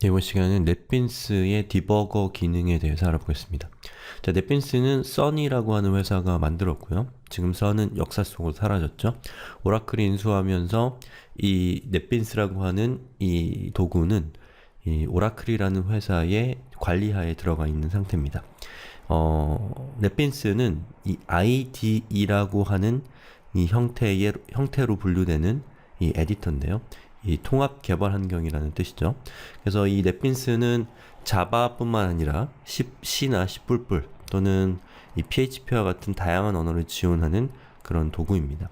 이번 시간에는 넷빈스의 디버거 기능에 대해서 알아보겠습니다. 자, 넷빈스는 써니라고 하는 회사가 만들었고요. 지금 써는 역사 속으로 사라졌죠. 오라클이 인수하면서 이 넷빈스라고 하는 이 도구는 이 오라클이라는 회사의 관리하에 들어가 있는 상태입니다. 넷빈스는 이 IDE라고 하는 이 형태로 분류되는 이 에디터인데요. 이 통합 개발 환경이라는 뜻이죠. 그래서 이 넷빈스는 자바뿐만 아니라 C나 C++ 또는 이 PHP와 같은 다양한 언어를 지원하는 그런 도구입니다.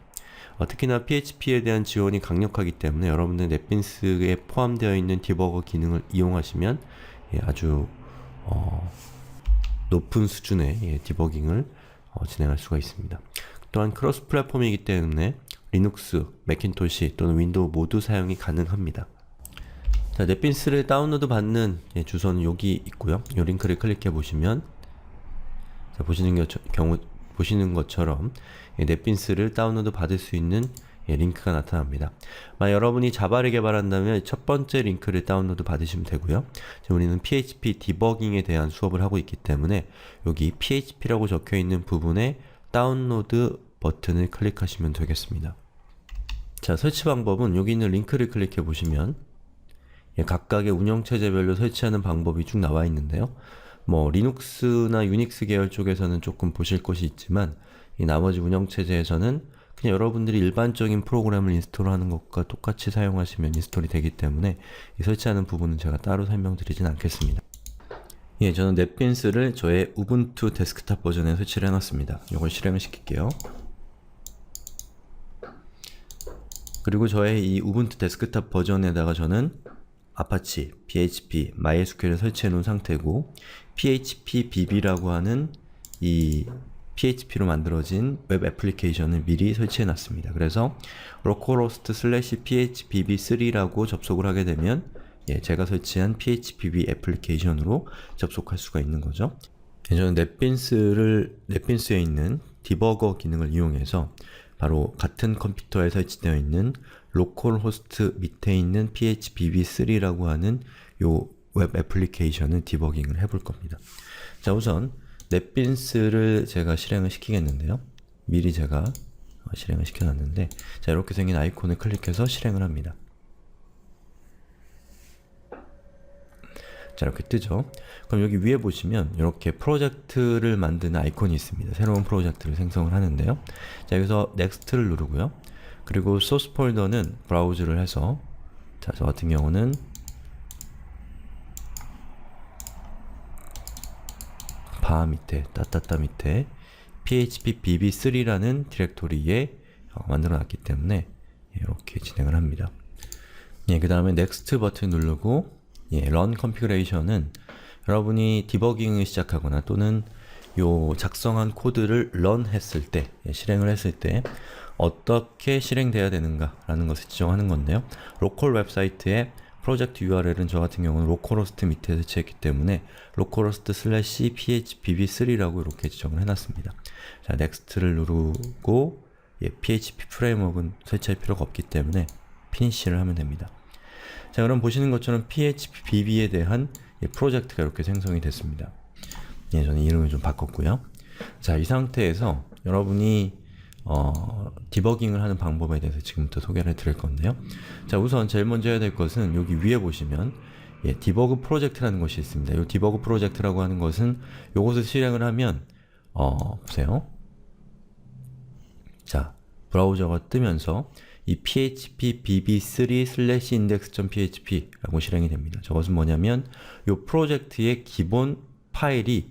특히나 PHP에 대한 지원이 강력하기 때문에 여러분들 넷빈스에 포함되어 있는 디버거 기능을 이용하시면 아주 높은 수준의 디버깅을 진행할 수가 있습니다. 또한 크로스 플랫폼이기 때문에 리눅스, 매킨토시 또는 윈도우 모두 사용이 가능합니다. 자, 넷빈스를 다운로드 받는 주소는 여기 있고요. 이 링크를 클릭해 보시면 자, 보시는 것처럼 넷빈스를 다운로드 받을 수 있는 링크가 나타납니다. 만약 여러분이 자바를 개발한다면 첫 번째 링크를 다운로드 받으시면 되고요. 지금 우리는 PHP 디버깅에 대한 수업을 하고 있기 때문에 여기 PHP라고 적혀 있는 부분에 다운로드 버튼을 클릭하시면 되겠습니다. 자, 설치 방법은 여기 있는 링크를 클릭해 보시면 각각의 운영체제별로 설치하는 방법이 쭉 나와 있는데요. 뭐 리눅스나 유닉스 계열 쪽에서는 조금 보실 것이 있지만 이 나머지 운영체제에서는 그냥 여러분들이 일반적인 프로그램을 인스톨하는 것과 똑같이 사용하시면 인스톨이 되기 때문에 이 설치하는 부분은 제가 따로 설명드리진 않겠습니다. 저는 넷빈스를 저의 우분투 데스크탑 버전에 설치를 해놨습니다. 이걸 실행을 시킬게요. 그리고 저의 이 우분투 데스크탑 버전에다가 저는 아파치, PHP, MySQL을 설치해 놓은 상태고 PHPBB라고 하는 이 PHP로 만들어진 웹 애플리케이션을 미리 설치해 놨습니다. 그래서 localhost/phpb3라고 접속을 하게 되면 제가 설치한 PHPB 애플리케이션으로 접속할 수가 있는 거죠. 저는 넷빈스에 있는 디버거 기능을 이용해서 바로 같은 컴퓨터에 설치되어 있는 로컬호스트 밑에 있는 phpb3라고 하는 요 웹 애플리케이션을 디버깅을 해볼 겁니다. 자, 우선 넷빈스를 제가 실행을 시키겠는데요. 미리 제가 실행을 시켜놨는데 자, 이렇게 생긴 아이콘을 클릭해서 실행을 합니다. 자, 이렇게 뜨죠. 그럼 여기 위에 보시면 이렇게 프로젝트를 만드는 아이콘이 있습니다. 새로운 프로젝트를 생성을 하는데요. 자, 여기서 넥스트를 누르고요. 그리고 소스 폴더는 브라우즈를 해서 자, 저 같은 경우는 바 밑에, 따따따 밑에 phpbb3라는 디렉토리에 만들어 놨기 때문에 이렇게 진행을 합니다. 그 다음에 넥스트 버튼 누르고 run configuration은 여러분이 디버깅을 시작하거나 또는 요 작성한 코드를 run 했을 때, 실행을 했을 때 어떻게 실행돼야 되는가 라는 것을 지정하는 건데요. 로컬 웹사이트의 프로젝트 URL은 저 같은 경우는 localhost 밑에 설치했기 때문에 localhost/phpb3라고 이렇게 지정을 해놨습니다. 자, 넥스트를 누르고 PHP 프레임워크는 설치할 필요가 없기 때문에 피니시를 하면 됩니다. 자, 그럼 보시는 것처럼 PHPB에 대한 프로젝트가 이렇게 생성이 됐습니다. 저는 이름을 좀 바꿨고요. 자, 이 상태에서 여러분이 디버깅을 하는 방법에 대해서 지금부터 소개를 드릴 건데요. 자, 우선 제일 먼저 해야 될 것은 여기 위에 보시면 디버그 프로젝트라는 것이 있습니다. 이 디버그 프로젝트라고 하는 것은 이것을 실행을 하면 보세요. 자, 브라우저가 뜨면서 이 phpbb3/index.php 라고 실행이 됩니다. 저것은 뭐냐면 이 프로젝트의 기본 파일이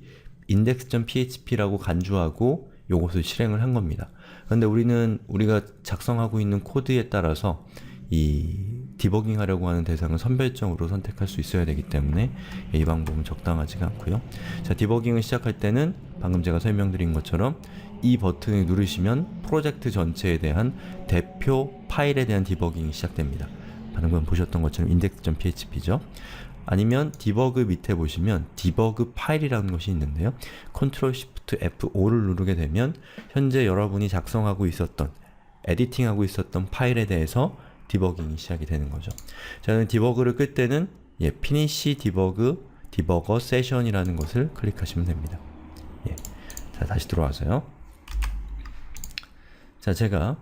index.php라고 간주하고 이것을 실행을 한 겁니다. 그런데 우리가 작성하고 있는 코드에 따라서 이 디버깅 하려고 하는 대상을 선별적으로 선택할 수 있어야 되기 때문에 이 방법은 적당하지가 않고요. 자, 디버깅을 시작할 때는 방금 제가 설명드린 것처럼 이 버튼을 누르시면 프로젝트 전체에 대한 대표 파일에 대한 디버깅이 시작됩니다. 방금 보셨던 것처럼 index.php죠. 아니면 디버그 밑에 보시면 디버그 파일이라는 것이 있는데요. Ctrl Shift F5를 누르게 되면 현재 여러분이 작성하고 있었던, 에디팅하고 있었던 파일에 대해서 디버깅이 시작이 되는 거죠. 저는 디버그를 끌 때는 finish 디버거 세션이라는 것을 클릭하시면 됩니다. 자, 다시 들어와서요. 자, 제가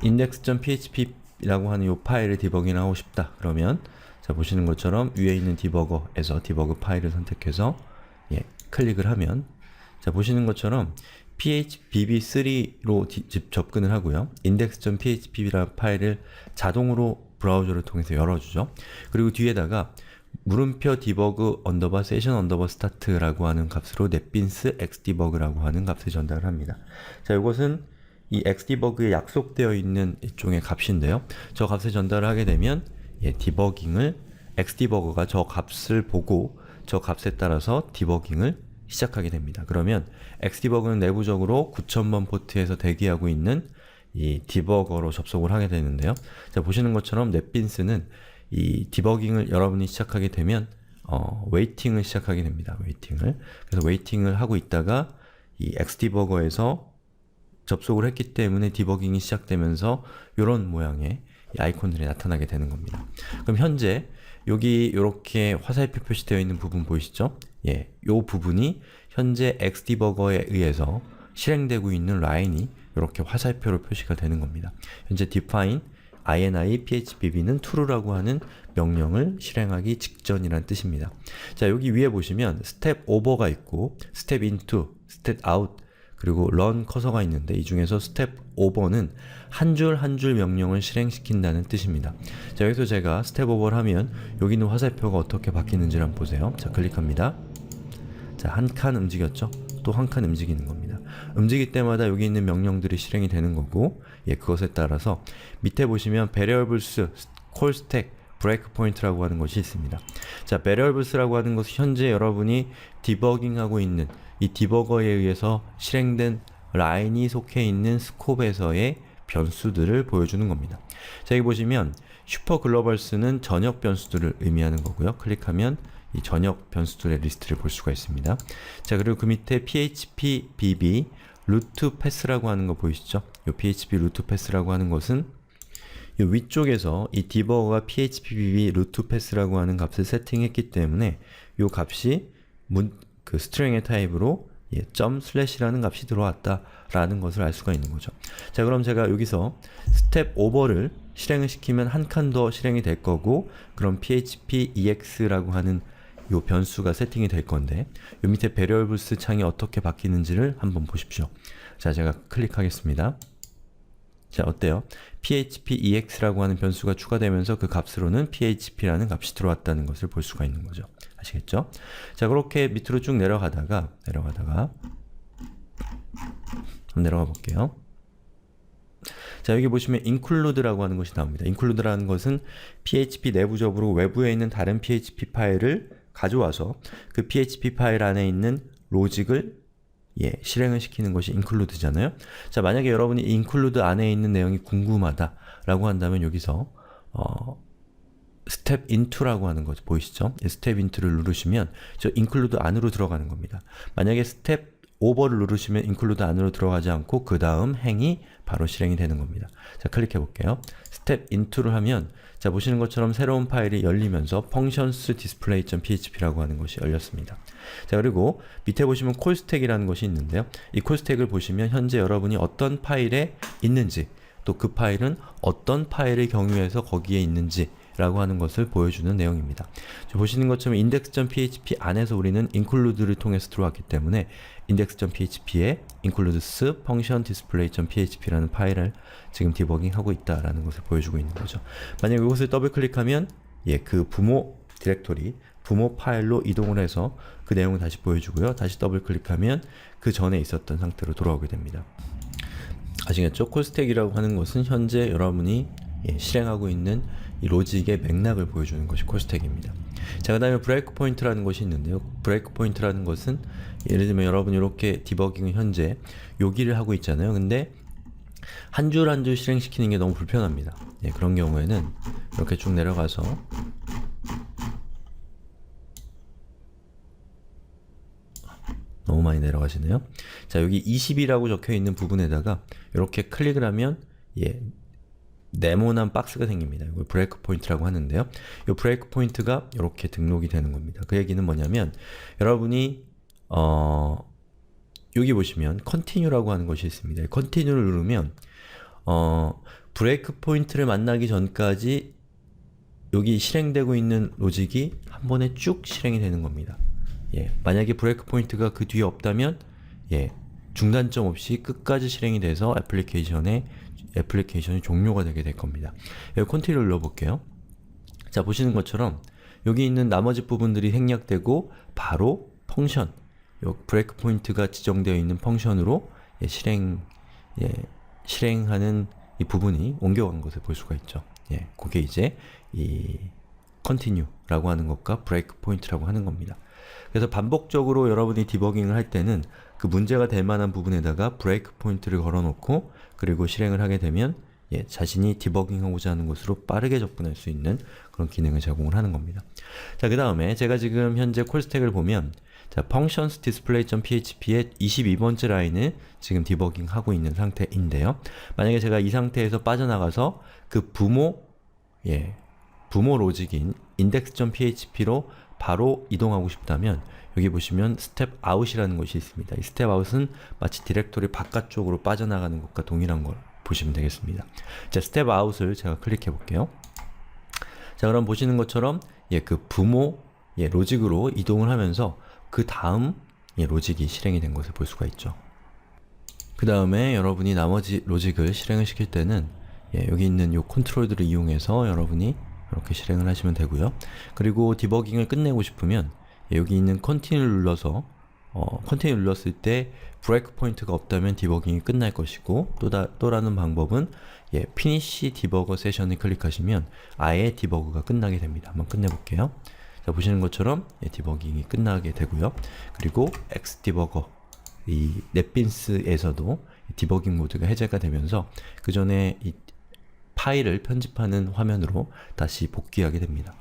index.php라고 하는 이 파일을 디버깅하고 싶다. 그러면 자, 보시는 것처럼 위에 있는 디버거에서 디버그 파일을 선택해서 클릭을 하면 자, 보시는 것처럼 phpb3로 접근을 하고요. index.php라는 파일을 자동으로 브라우저를 통해서 열어주죠. 그리고 뒤에다가 물음표 디버그 언더바 세션 언더바 스타트라고 하는 값으로 netbeans xdebug라고 하는 값을 전달을 합니다. 자, 이것은 이 xdebug에 약속되어 있는 일종의 값인데요. 저 값을 전달을 하게 되면 디버깅을 xdebug가 저 값을 보고 저 값에 따라서 디버깅을 시작하게 됩니다. 그러면 xdebug는 내부적으로 9000번 포트에서 대기하고 있는 이 디버거로 접속을 하게 되는데요. 자, 보시는 것처럼 netbeans는 이 디버깅을 여러분이 시작하게 되면 웨이팅을 시작하게 됩니다. 그래서 웨이팅을 하고 있다가 이 xdebug에서 접속을 했기 때문에 디버깅이 시작되면서 이런 모양의 이 아이콘들이 나타나게 되는 겁니다. 그럼 현재 여기 이렇게 화살표 표시되어 있는 부분 보이시죠? 이 부분이 현재 xdebug에 의해서 실행되고 있는 라인이 이렇게 화살표로 표시가 되는 겁니다. 현재 define ini phpb는 true라고 하는 명령을 실행하기 직전이란 뜻입니다. 자, 여기 위에 보시면 step over가 있고 step into, step out, 그리고 run 커서가 있는데 이 중에서 step over는 한 줄 한 줄 명령을 실행시킨다는 뜻입니다. 자, 여기서 제가 step over를 하면 여기 있는 화살표가 어떻게 바뀌는지를 한번 보세요. 자, 클릭합니다. 자, 한 칸 움직였죠? 또 한 칸 움직이는 겁니다. 움직일 때마다 여기 있는 명령들이 실행이 되는 거고, 그것에 따라서 밑에 보시면 variables, call stack, breakpoint라고 하는 것이 있습니다. 자, variables라고 하는 것은 현재 여러분이 디버깅하고 있는 이 디버거에 의해서 실행된 라인이 속해 있는 스콥에서의 변수들을 보여주는 겁니다. 자, 여기 보시면 슈퍼글로벌스는 전역 변수들을 의미하는 거고요. 클릭하면 이 전역 변수들의 리스트를 볼 수가 있습니다. 자, 그리고 그 밑에 phpbb 루트 패스라고 하는 거 보이시죠? 이 php 루트 패스라고 하는 것은 이 위쪽에서 이 디버거가 phpbb 루트 패스라고 하는 값을 세팅했기 때문에 이 값이 그 스트링의 타입으로 점 슬래시라는 값이 들어왔다 라는 것을 알 수가 있는 거죠. 자, 그럼 제가 여기서 스텝 오버를 실행을 시키면 한 칸 더 실행이 될 거고, 그럼 php ex라고 하는 요 변수가 세팅이 될 건데, 요 밑에 variables 창이 어떻게 바뀌는지를 한번 보십시오. 자, 제가 클릭하겠습니다. 자, 어때요? php ex라고 하는 변수가 추가되면서 그 값으로는 php라는 값이 들어왔다는 것을 볼 수가 있는 거죠. 아시겠죠? 자, 그렇게 밑으로 쭉 내려가다가 한번 내려가 볼게요. 자, 여기 보시면 include라고 하는 것이 나옵니다. include라는 것은 PHP 내부적으로 외부에 있는 다른 PHP 파일을 가져와서 그 PHP 파일 안에 있는 로직을 실행을 시키는 것이 include잖아요. 자, 만약에 여러분이 include 안에 있는 내용이 궁금하다라고 한다면 여기서 step into라고 하는 거 보이시죠? step into를 누르시면 저 include 안으로 들어가는 겁니다. 만약에 step over를 누르시면 include 안으로 들어가지 않고 그 다음 행이 바로 실행이 되는 겁니다. 자, 클릭해 볼게요. step into를 하면 자, 보시는 것처럼 새로운 파일이 열리면서 functions display.php라고 하는 것이 열렸습니다. 자, 그리고 밑에 보시면 callstack이라는 것이 있는데요. 이 callstack을 보시면 현재 여러분이 어떤 파일에 있는지, 또 그 파일은 어떤 파일을 경유해서 거기에 있는지 라고 하는 것을 보여주는 내용입니다. 보시는 것처럼 index.php 안에서 우리는 include를 통해서 들어왔기 때문에 index.php에 includes function display.php라는 파일을 지금 디버깅하고 있다라는 것을 보여주고 있는 거죠. 만약에 이것을 더블 클릭하면 그 부모 디렉토리, 부모 파일로 이동을 해서 그 내용을 다시 보여주고요. 다시 더블 클릭하면 그 전에 있었던 상태로 돌아오게 됩니다. 아시겠죠? 콜스택이라고 하는 것은 현재 여러분이 실행하고 있는 이 로직의 맥락을 보여주는 것이 콜스택입니다. 자, 그 다음에 브레이크 포인트라는 것이 있는데요. 브레이크 포인트라는 것은 예를 들면 여러분이 이렇게 디버깅을 현재 여기를 하고 있잖아요. 근데 한 줄 한 줄 실행시키는 게 너무 불편합니다. 그런 경우에는 이렇게 쭉 내려가서 너무 많이 내려가시네요. 자, 여기 20이라고 적혀 있는 부분에다가 이렇게 클릭을 하면 네모난 박스가 생깁니다. 이걸 브레이크 포인트라고 하는데요. 이 브레이크 포인트가 이렇게 등록이 되는 겁니다. 그 얘기는 뭐냐면 여러분이 여기 보시면 Continue라고 하는 것이 있습니다. Continue를 누르면 브레이크 포인트를 만나기 전까지 여기 실행되고 있는 로직이 한 번에 쭉 실행이 되는 겁니다. 예, 만약에 브레이크 포인트가 그 뒤에 없다면 예, 중단점 없이 끝까지 실행이 돼서 애플리케이션이 종료가 되게 될 겁니다. 여기 Continue를 눌러볼게요. 자, 보시는 것처럼 여기 있는 나머지 부분들이 생략되고 바로 펑션, 요 브레이크 포인트가 지정되어 있는 펑션으로 실행하는 이 부분이 옮겨간 것을 볼 수가 있죠. 예, 그게 이제 이 continue라고 하는 것과 브레이크 포인트라고 하는 겁니다. 그래서 반복적으로 여러분이 디버깅을 할 때는 그 문제가 될 만한 부분에다가 브레이크 포인트를 걸어놓고 그리고 실행을 하게 되면 예, 자신이 디버깅하고자 하는 곳으로 빠르게 접근할 수 있는 그런 기능을 제공을 하는 겁니다. 자, 그 다음에 제가 지금 현재 콜 스택을 보면 자, functions display.php의 22번째 라인을 지금 디버깅하고 있는 상태인데요. 만약에 제가 이 상태에서 빠져나가서 그 부모 로직인 index.php로 바로 이동하고 싶다면 여기 보시면 step out이라는 것이 있습니다. 이 step out은 마치 디렉토리 바깥쪽으로 빠져나가는 것과 동일한 걸 보시면 되겠습니다. 자, step out을 제가 클릭해 볼게요. 자, 그럼 보시는 것처럼 그 부모 로직으로 이동을 하면서 그 다음 로직이 실행이 된 것을 볼 수가 있죠. 그 다음에 여러분이 나머지 로직을 실행을 시킬 때는 여기 있는 요 컨트롤들을 이용해서 여러분이 이렇게 실행을 하시면 되고요. 그리고 디버깅을 끝내고 싶으면 여기 있는 Continue를 눌러서 Continue 눌렀을 때 브레이크 포인트가 없다면 디버깅이 끝날 것이고 또라는 방법은 Finish Debugger 세션을 클릭하시면 아예 디버그가 끝나게 됩니다. 한번 끝내볼게요. 자, 보시는 것처럼 디버깅이 끝나게 되고요. 그리고 X디버거 이 넷빈스에서도 디버깅 모드가 해제가 되면서 그 전에 이 파일을 편집하는 화면으로 다시 복귀하게 됩니다.